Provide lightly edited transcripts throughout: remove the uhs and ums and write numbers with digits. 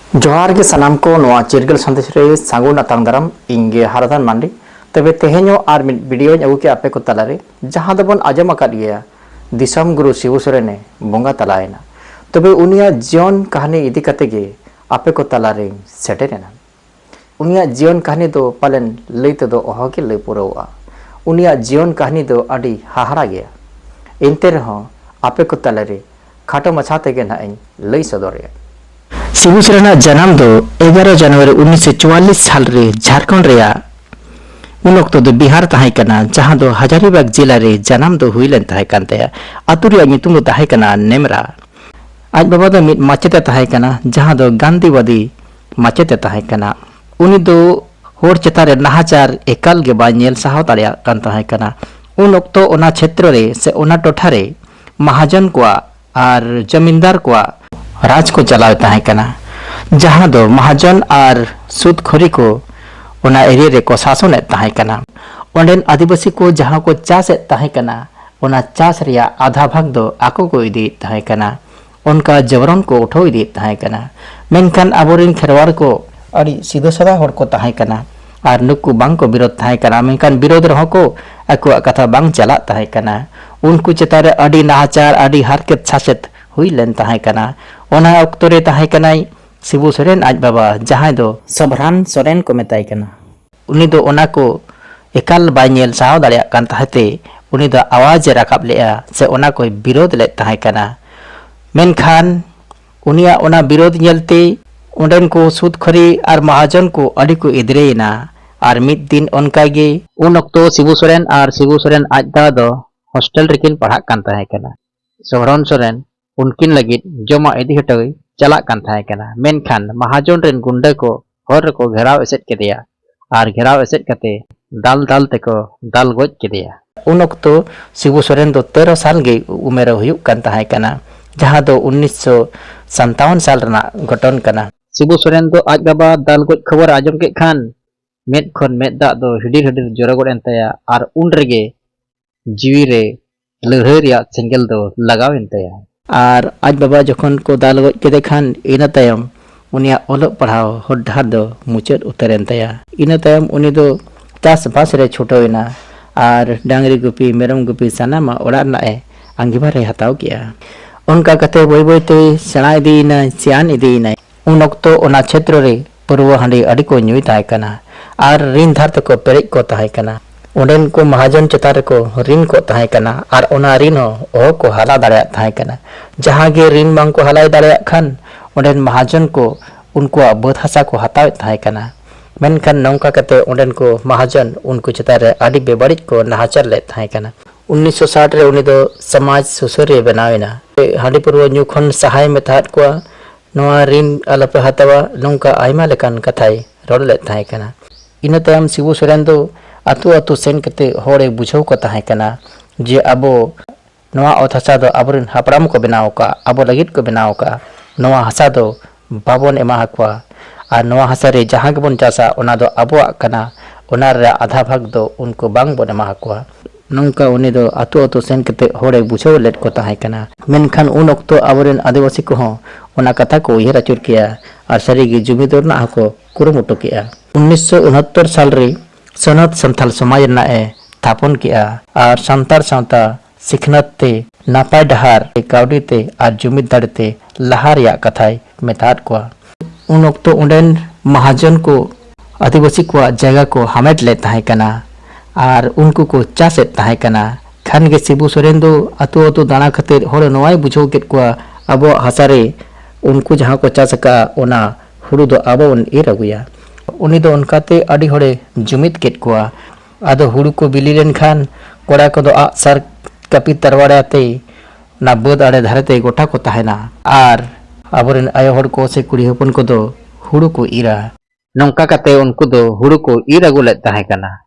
जोहार के सनाम को नोआ चिरगल संदेश रे सागुन अतांग दाराम इंगे हारदान मांडी तबे तेहेño आर वीडियो अगु के आपे को तलारे जहां दबन आजम आकाद गया दिसम गुरु शिबू सोरेने बोंगा तलायना तबे उनिया जीवन कहानी इदी कते गे आपे को तलारे सेटेरेना उनिया जीवन कहानी दो पालन लैते दो ओह के लै पुरौआ उनिया जीवन कहानी दो अडी हाहारा गया इनते रहो आपे को तलारे खाटो मछा तेगे ना लै सदोरे शिबू सोरेन जन्म दो 11 जनवरी 1944 साल रे झारखंड रेया उन वक्त दो बिहार तहाई कना जहां दो हजारीबाग जिला रे जन्म दो हुई लेन तहाई कानते अतु रे नितुम दो तहाई कना नेमरा आज बाबा दो मित माचेते तहाई कना जहां दो गांधीवादी माचेते तहाई कना उनी दो होर चेतारे नाहाचार एकाल गे बा नेल साहाव दाड़िया कान तहाई कना उन वक्त ओना क्षेत्र रे से ओना टोठा रे महाजन को आर जमींदार को राज को चलाव तहाई कना जहां दो महाजन आर सूदखोरी को ओना एरिया रे को शासन तहाई कना ओंडेन आदिवासी को जहां को चास तहाई कना ओना चास रिया आधा भाग दो आको को इदी तहाई कना उनका जबरन को उठो इदी तहाई कना मेनखान आबोरिन खेरवार को अड़ी सीधो सादा होड़ को तहाई कना आर नुकु बांग को विरोध तहाई कना मेनखान विरोध रहो को आको कथा बांग चला तहाई कना उनको चेतारे अड़ी नाहाचार अड़ी हारकेत सासेत हुई लेन तहाई कना ओना ऑक्टो रे तहाई कनाई शिबू सोरेन आज बाबा जहां दो सबरान सोरेन को मेताई कना उनी दो ओना को एकाल बाय नेल साव दाड़िया कान ताहते उनी दो आवाज राकाब लेया से ओना को विरोध ले तहाई कना मेनखान उनिया ओना विरोध नेलते ओंडेन को सूदखोरी आर महाजन को अड़ी को इदरेना आर मिद दिन ओनकागे उन ऑक्टो शिबू सोरेन आर शिबू सोरेन आज दा दो हॉस्टल रेकिन पढ़ा कान ताहे कना सोहरन सोरेन उनकिन लगी जमा इदी हटोई चला कान थाहे कना मेनखान महाजन रेन गुंडा को हर को घेराव एसेट केदिया आर घेराव एसेट कते दाल दाल तेको दाल गोज केदिया उन वक्त शिबू सोरेन दो 13 साल गे उमेर हुयुक कान थाहे कना जहां दो 1957 साल रना घटन कना शिबू सोरेन दो आज बाबा दाल गोज खबर आजम के खान मेद खन मेद दा दो हिडिर हिडिर जोरगोड एनतया आर उन रेगे जीवी रे लड़ाई रिया सेंगल दो लगाव एनतया आर आज बाबा जखन को दाल गज के खान इना तायम उनिया ओलो पढ़ाव होड्ढार दो मुचाद उतरेन तया इना तायम उनी दो चास बास रे छुटोइना आर डांगरी गुपी मेरम गुपी सानामा ओड़ा ना ए आंगिबारे हताव किया उनका कथे बय बयते सेणा इदीना सियान इदीना उन वक्त ओना क्षेत्र रे पूर्व हांडी अडी को न्युई ताय कना आर रिन धार तको पेरेज को ताय कना ओंडेन को महाजन चतार को ऋण को ताहे कना आर ओना ऋण हो को हाला दाड़े ताहे कना जहां गे ऋण बांग को हलाय दाड़े खान ओंडेन महाजन को उनको बद हसा को हताव ताहे कना मेनखान नौका कते ओंडेन को महाजन उनको चतार आदि बेबारिज को नाहाचार ले ताहे कना 1960 रे उनी दो समाज सुसुरिया बनावेना हांडी पूर्व न्यू खन सहाय में थात को नोआ ऋण अलपे हतावा नौका आयमा लेकान कथाई रोड ले ताहे कना इना तायम शिबू सोरेन दो अतु अतु सेन कते होड़े बुझाव को ताहे कना जे अबो नोआ ओत हसा दो अबरिन हापराम को बनाव का अबो लगित को बनाव का नोआ हसा दो बाबन एमा हकवा आर नोआ हसा रे जहां के बन चासा ओना दो अबो कना ओना रे आधा भाग दो उनको बांग बन एमा हकवा नौका उनी दो अतु अतु सेन कते होड़े बुझाव लेट को ताहे कना मेनखान उन वक्त अबरिन आदिवासी को हो ओना कथा को उयहर अचुर किया आर सारीगी जुमिदर ना को कुरुमुटु किया 1969 साल रे सनत संथाल समाज ना ए थापन किया और संतार सावता सिखनत ते नापाय डहार कावडी ते और जुमिद दाड़े ते लहार या कथाय मेथात को उन वक्त ओंडेन महाजन को आदिवासी को जगह को हामेट ले ताहे कना और उनको को चासे ताहे कना खान के शिबू सोरेन दो अतु अतु दाना खातिर होड़ नोवाय बुझाव केत को अबो हसारे उनको जहां को चासका ओना हुरु दो अबो एर अगुया उनी दो उनकाते अड़ी होड़े जुमित केट को आदो हुड़ू को बिली लेन खान कोड़ा को दो सर कपी तरवाड़ाते ना बद आड़े धारते गोटा को ताहेना आर अबोरेन आयो होड़ को से कुड़ी हपन को दो हुड़ू को इरा नौका कते उनको दो हुड़ू को ir अगु ले ताहे कना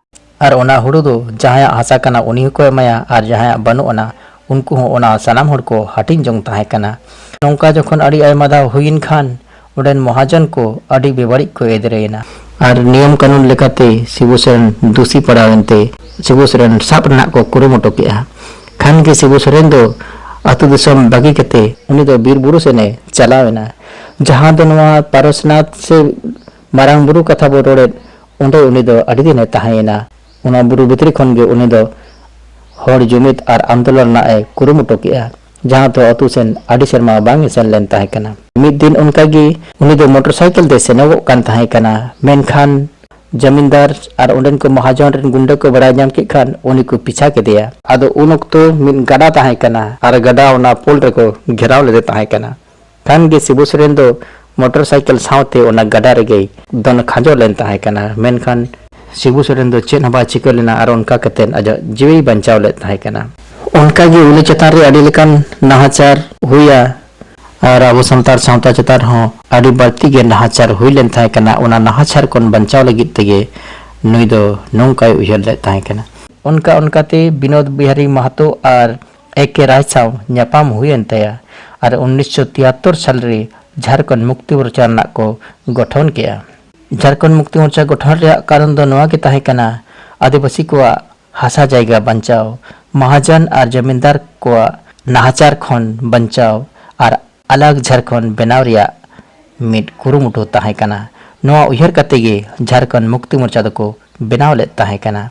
आर ओना हुड़ू दो जहां आशा कना उनी को एमाया आर जहां बनु ओना उनको हो ओना सनाम होड़ को हटिन जंग ताहे कना नौका जखन अड़ी आयमा दा हुइन खान ओडेन महाजन को अड़ी बेबाड़ी को एदरेना और नियम कानून लेकाते शिबू सोरेन दोषी पड़ावेनते शिबू सोरेन साब रना को कुरुमुटु केआ खान के शिबू सोरेन दो अतु दिसम बागी कते उनी दो बीर बुरु सेने चलावेना जहां दो नवा पारसनाथ से मारांग बुरु कथा बो रोड़े उंडे उनी दो अडी दिने ताहेना उना बुरु भितरी खन गे उनी दो हर जुमित और आंदोलन ना ए कुरुमुटो किया जहां तो अतु सेन अडी शर्मा बांग सेन लेन ताहे कना मिद दिन उनका गी उनी दो मोटरसाइकिल दे सेनोगो कान ताहे कना मेनखान जमींदार और उंडन को महाजन रेन गुंडा को बड़ा जाम के खान उनी को पीछा के दिया आदो उन तो मिन गड़ा ताहे कना और गड़ा उना पोल रे को घेराव ले ताहे कना खान गे शिबू सोरेन दो मोटरसाइकिल सावते उना गड़ा रे गई दोन खाजो लेन ताहे कना मेनखान शिबू सोरेन दो चेन हबा चिको लेना और उनका कतेन अज जीवी बंचाव ले ताहे कना उनका गे उनी चतार रे अडी लेकान नाहाचार हुया और अब संतार सावता चतार हो अडी बाड़ती गे नाहाचार हुई लेन थाहे कना उना नाहाचार कोन बंचाव लगित तेगे नुई दो नोंकाय उयहर ले ताहे कना उनका उनकाते विनोद बिहारी महतो और एके राय साव न्यापाम हुयन तया और 1973 साल रे झारखंड मुक्ति मोर्चा ना को गठन किया झारखंड मुक्ति मोर्चा गठन रे कारण दो नवा के ताहे कना आदिवासी को हासा जायगा बंचाव महाजन और जमींदार को नाहाचार खन बंचाव और अलग झारखंड बनाव रिया मिट कुरुमुटु ताहे कना नवा उयहर कते गे झारखंड मुक्ति मोर्चा दो को बनाव ले ताहे कना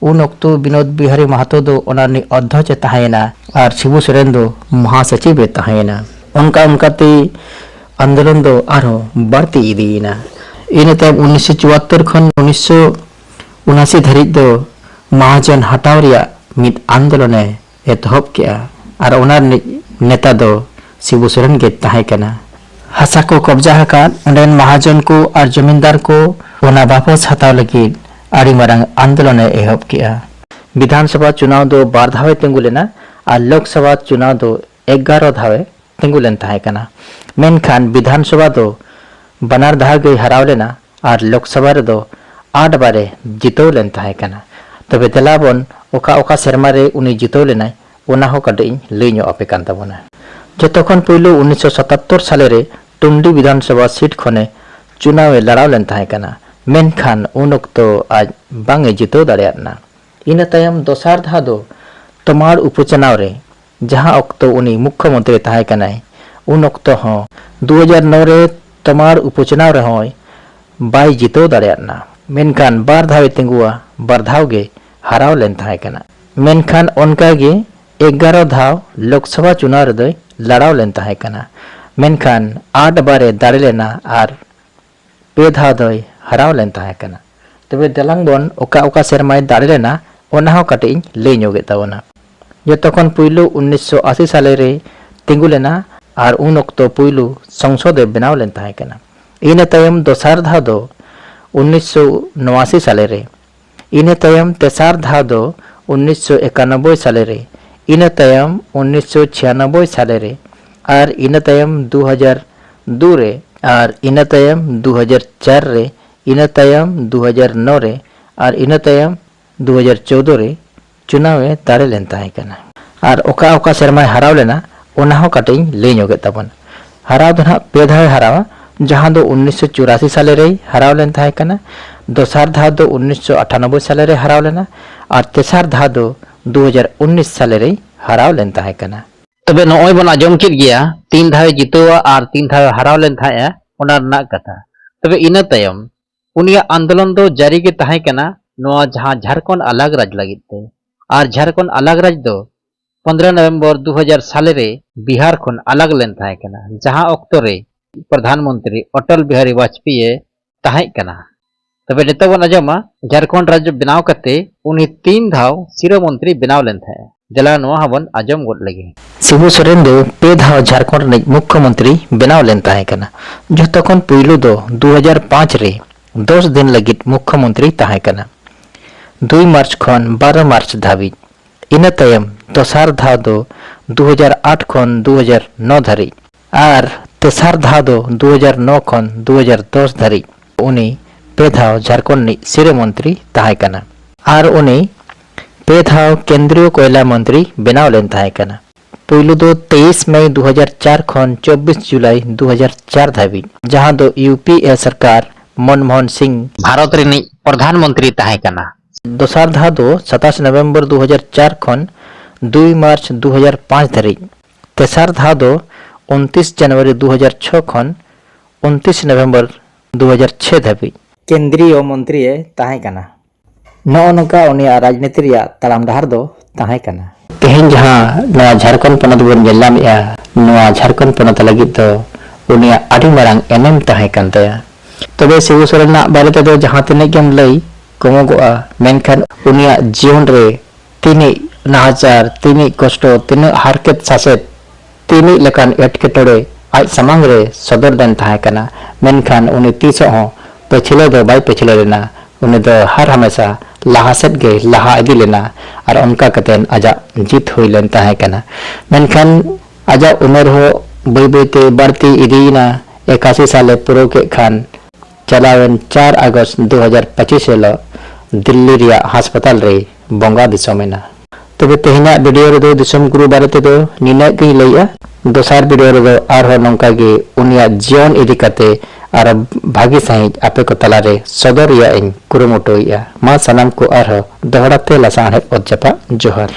उन वक्त विनोद बिहारी महतो दो ओनानी अध्यक्ष ताहेना और शिबू सोरेन दो महासचिव ताहेना उनका उनकाते आंदोलन दो आरो बढ़ती इदीना इन तब 1974 खन 1979 धरि दो महाजन हटाव रिया मिट आंदोलन एतहब किया और ओनार नेता दो शिबू सोरेन गे ताहे कना हासा को कब्जा हकान उंडेन महाजन को और जमींदार को ओना वापस हताव लगी आड़ी मारंग आंदोलन एहब किया विधानसभा चुनाव दो 12 धावे तेंगु लेना और लोकसभा चुनाव दो 11 धावे तेंगु लेन ताहे कना मेनखान विधानसभा दो बनार धाव गे हराव लेना और लोकसभा रे दो 8 बारे जितो लेन ताहे कना तबे देलाबन ओका ओका शर्मा रे उनी जितो लेना ओना हो कटिंग लैनो आपे कान ताबोना जतखन पहिलो 1977 साल रे टुंडी विधानसभा सीट खने चुनाव लड़ाव लेन ताहे कना मेनखान उन तो आज बांगे जितो दाड़ेयाना इन तायम दोसार धा दो तमाड़ उपचुनाव रे जहां अक्तो उनी मुख्यमंत्री ताहे कनाय उन अक्तो हो 2009 रे तमाड़ उपचुनाव रे होय बाय जितो दाड़ेयाना मेनखान बार धावे तेंगुआ बार धाव गे हराव लेन ताहे कना मेनखान उनका गे 11 धाव लोकसभा चुनाव रे लड़ाव लेन ताहे कना मेनखान 8 बारे दाड़े लेना और 2 धाव दो हराव लेन ताहे कना तबे देलांग बन ओका ओका सेरमाय दाड़े लेना ओना हो कटिंग ले ᱧᱚᱜᱮ तावना जतखन पुइलो 1980 साल रे तिंगु लेना और उन अक्तो पुइलो संसद बनाव लेन ताहे कना इन तायम दोसार धाव दो 1989 साल रे इन तायम तेसार धाव दो 1991 साल रे इन तायम 1996 साल रे और इन तायम 2002 रे और इन तायम 2004 रे इन तायम 2009 रे और इन तायम 2014 रे चुनाव दाड़े लेन ताहे कना और ओका ओका शर्मा हराव लेना ओना हो कटिंग ले ᱧᱚᱜᱮ ताबन हराव दो ना 2 धाव हरावा जहां दो 1984 साल रे हराव लेन ताहे कना दोसार धाव दो 1998 साल रे हराव लेना और तेसार धाव दो 2019 साल रे हराव लेन ताहे कना तबे नोय बन आजम किद गया 3 धाव जितोआ और 3 धाव हराव लेन थाया ओना रना कथा तबे इन तायम उनिया आंदोलन दो जारी के ताहे कना नोआ जहां झारखंड अलग राज लगिते और झारखंड अलग राज दो 15 नवंबर 2000 साल रे बिहार खन अलग लेन थाहे कना जहां अक्तो रे प्रधानमंत्री अटल बिहारी वाजपेयी ताहे कना तबे नेता बन आजमा झारखंड राज्य बनाव करते उन्हीं 3 धाव सिरो मंत्री बनाव लेन थाहे जला नोआ हबन आजम गोद लगे शिबू सोरेन दो 2 धाव झारखंड रे मुख्यमंत्री बनाव लेन ताहे कना जतखन पहिलो दो 2005 रे 10 दिन लगित मुख्यमंत्री ताहे कना 2 मार्च खन 12 मार्च धावी इन तायम दोसार धाव दो 2008 खन 2009 धरी और तेसार धाव दो 2009 खन 2010 धरी उनी 2 धाव झारखंड नि सिरे मंत्री ताहे कना और उनी 2 धाव केंद्रीय कोयला मंत्री बनाव लेन ताहे कना पहिलो दो 23 मई 2004 खन 24 जुलाई 2004 धावी जहां दो यूपीए सरकार मनमोहन सिंह भारत रे प्रधानमंत्री ताहे कना दोसार धाव दो 27 नवंबर 2004 खन 2 मार्च 2005 धरी तेसार धाव दो 29 जनवरी 2006 खन 29 नवंबर 2006 धाबी केंद्रीय मंत्री ताहे कना। नौका उनिया राजनीति रिया तड़ाम डहार दो ताहे कना। तेहें जहां नवा झारखंड पनत बन जेलामेया नवा झारखंड पनत लगित दो उनिया आडी मारांग एनेम ताहे कन तया। तबे शिबू सोरेन बारे तेदो जहां तिने गेम लई कमोगोआ मेनखान उनिया जीवन रे तिनी नाचार तिनी कष्ट तिनी हारकेत सासेत तिनी लेकान एटकेटोड़े आज समांग रे सदर देन ताहे कना। मेनखान उनी तीसो हो पछिले दो बाई पछिले लेना उनी दो हर हमेशा लाहा सेट गे लाहा इदी लेना और उनका कतेन आजा जीत हुई लेन ताहे कना। मेनखान आजा उमर हो बई बईते बढ़ती इदीना 81 साले पुरो के खान चलावेन 4 अगस्त 2025 लो दिल्ली रिया अस्पताल रे बंगा दिसोमेना। तबे तेहना वीडियो रे दो दिसम गुरु बारे तेदो निना गी लइया। दोसार वीडियो रे दो आरो नंका गे उनिया जीवन इदी कते और भागी सही आपे को तलारे सदर या इन कुरुमुटोया मा सनम को आरो दोहराते लसाण है ओजपा जोहर।